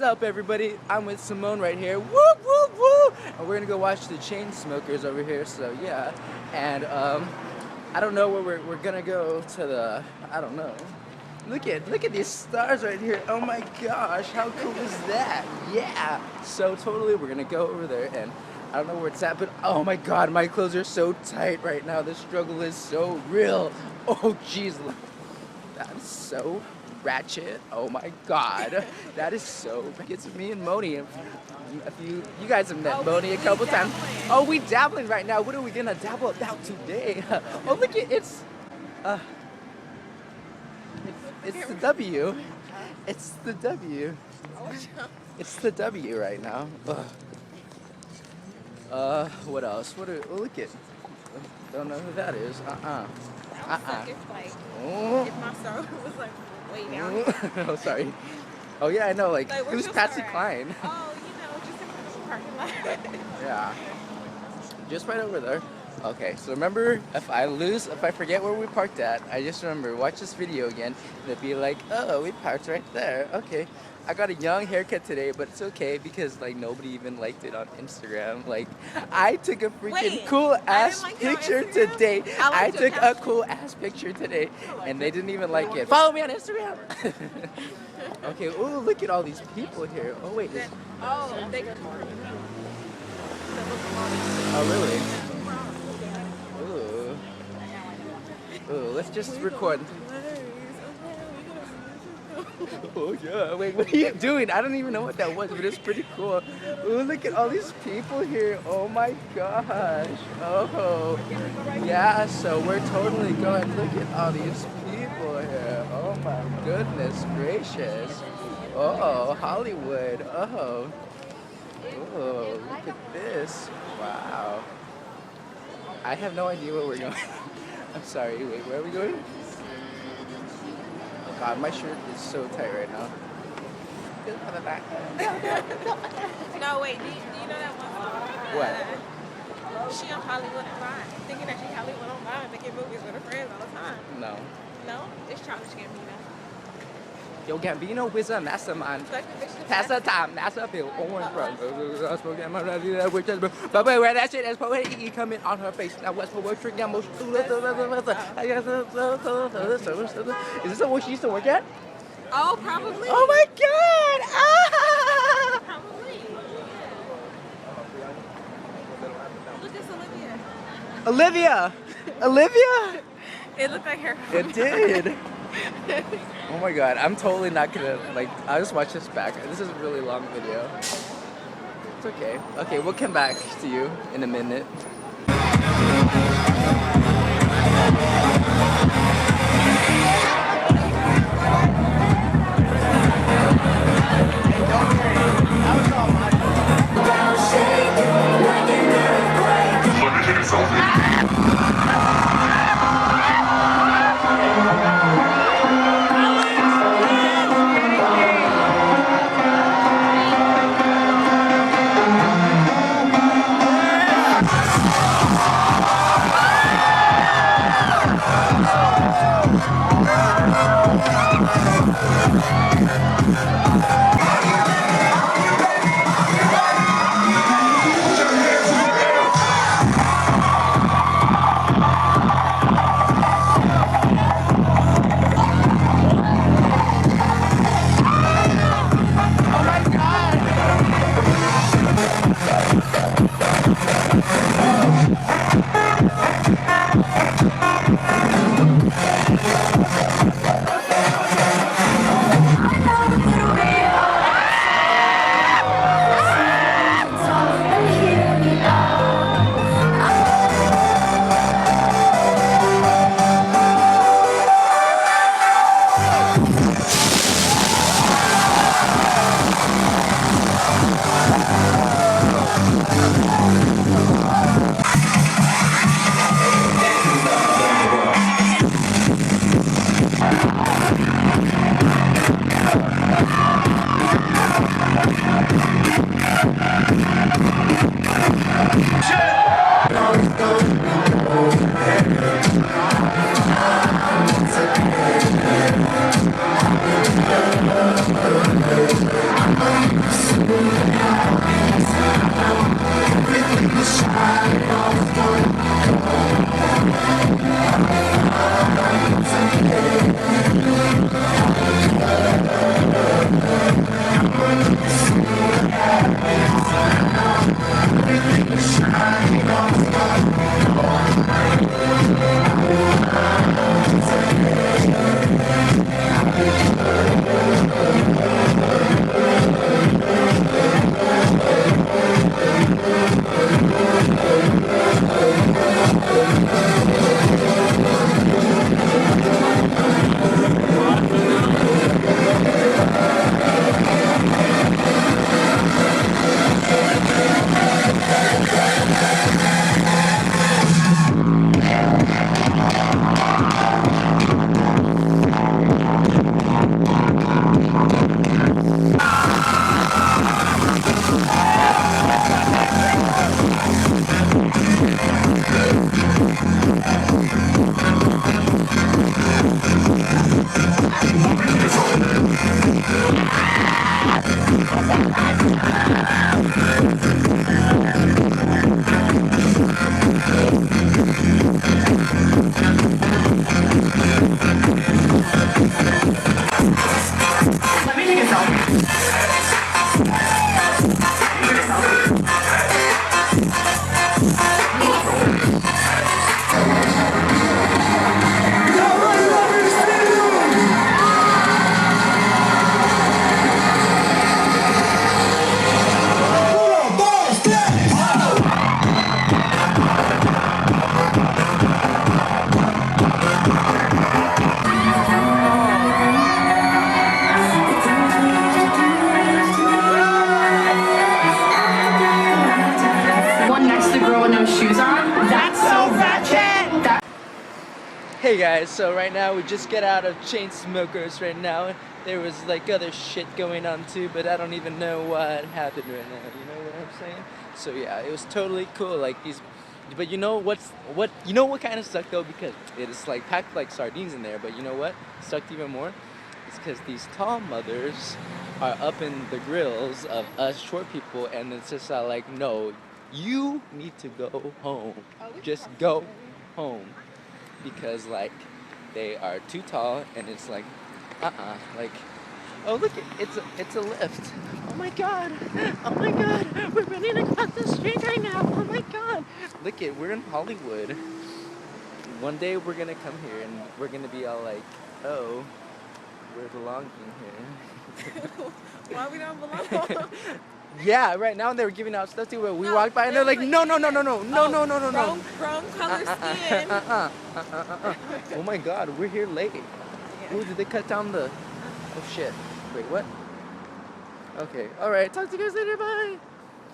up, everybody? I'm with Simone right here. Woo, woo, woo! And we're gonna go watch the Chainsmokers over here. So yeah, and I don't know where we're gonna go to the. I don't know. Look at these stars right here. Oh my gosh, how cool is that? Yeah. So totally, we're gonna go over there, and I don't know where it's at, but oh my God, my clothes are so tight right now. The struggle is so real. Oh jeez, that is so Ratchet. Oh my God, that is so. It's me and Moni. If you guys have met Moni a couple times. Oh, we dabbling right now. What are we gonna dabble about today? Oh, look at it's the W. It's the W. It's the W right now. What else? Look at. Don't know who that is. It's like if my soul was like way down. Oh, sorry. Oh yeah, I know. Like who's Patsy Cline? Oh, just in front of the parking lot. Yeah. Just right over there. Okay, so remember, if I forget where we parked at, I just remember, watch this video again, and it'd be like, oh, we parked right there. Okay. I got a young haircut today, but it's okay because like nobody even liked it on Instagram. Like I took a freaking cool ass picture today. I took a cool ass picture today, and they didn't even like it. Follow me on Instagram. Okay. Oh, look at all these people here. Oh wait. Oh, they got. Oh really? Ooh, let's just record. Oh yeah, wait, what are you doing? I don't even know what that was, but it's pretty cool. Ooh, look at all these people here. Oh my gosh. Oh, yeah, so we're totally going. Look at all these people here. Oh my goodness gracious. Oh, Hollywood. Oh, look at this. Wow. I have no idea where we're going. I'm sorry, wait, where are we going? God, my shirt is so tight right now. No, wait, do you know that one? What? She on Hollywood Online, thinking that she Hollywood Online, making movies with her friends all the time. No. No? It's Childish Gambino. Yo, Gambino was a mastermind. Pass the time, that's a bill. Orange run. But where that shit is poetry coming on her face. Now what's poetry? Is this the one she used to work at? Oh, probably. Oh my God! Ah! Probably. Look, it's Olivia! Olivia. Olivia! It looked like her. It did. Oh my God, I'm totally not gonna, I'll just watch this back. This is a really long video. It's okay. Okay, we'll come back to you in a minute. Let me take a selfie. One next to the girl with no shoes on. That's so ratchet. Hey guys, so right now we just get out of Chainsmokers right now. There was like other shit going on too, but I don't even know what happened right now. You know what I'm saying? So yeah, it was totally cool. Like these, but you know what kind of sucked though, because it is like packed like sardines in there. But you know what sucked even more? It's because these tall mothers are up in the grills of us short people, and it's just like, no, you need to go home. Just go home. Because like they are too tall, and it's like like, oh look, it's a lift. Oh my god, we're running across the street right now. Oh my god, look it, we're in Hollywood. One day we're gonna come here and we're gonna be all like, oh, we're belonging here. Why we don't belong? Yeah, right now they were giving out stuff too, but we walked by and they're like, no. Wrong color skin. Oh my god, we're here late. Yeah. Ooh, did they cut down the... Oh shit. Wait, what? Okay, alright, talk to you guys later, bye!